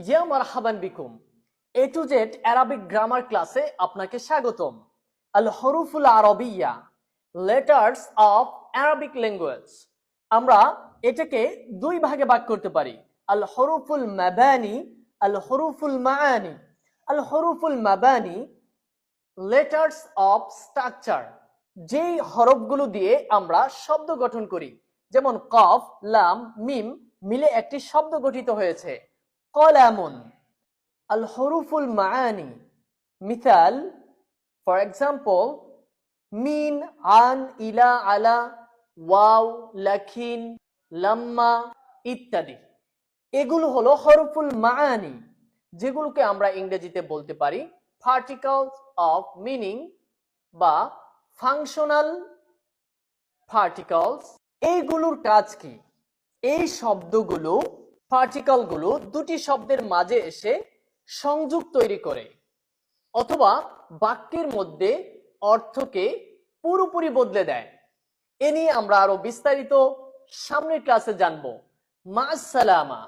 Yeah মারহাবান বিকুম। A to Z Arabic grammar ক্লাসে আপনাকে স্বাগতম। আল হরুফুল আরবিয়া, লেটার্স অফ অ্যারাবিক ল্যাঙ্গুয়েজ। আমরা এটাকে দুই ভাগে ভাগ করতে পারি, আল হরুফুল মাবানি, আল হরুফুল মাআনি। আল হরুফুল মাবানি, লেটার্স অফ স্ট্রাকচার, যেই হরফগুলো দিয়ে আমরা শব্দ গঠন করি, যেমন কফ, লাম, মিম মিলে একটি শব্দ গঠিত হয়েছে, কলামুন। আল হরুফুল মাআনি, মিসাল, ফর এক্সাম্পল, মিন, আন, ইলা, আলা, ওয়াও, লাকিন, লাম্মা ইত্যাদি। এগুলো হলো হরফুল মাআনি, যেগুলোকে আমরা ইংরেজিতে বলতে পারি পার্টিকলস অফ মিনিং বা ফাংশনাল পার্টিকলস। এইগুলোর কাজ কি? এই শব্দগুলো, পার্টিকলগুলো দুটি শব্দের মাঝে এসে সংযোগ তৈরি করে অথবা বাক্যের মধ্যে অর্থকে পুরোপুরি বদলে দেয়। এ নিয়ে আমরা আরো বিস্তারিত সামনের ক্লাসে জানবো। মা আসসালামা।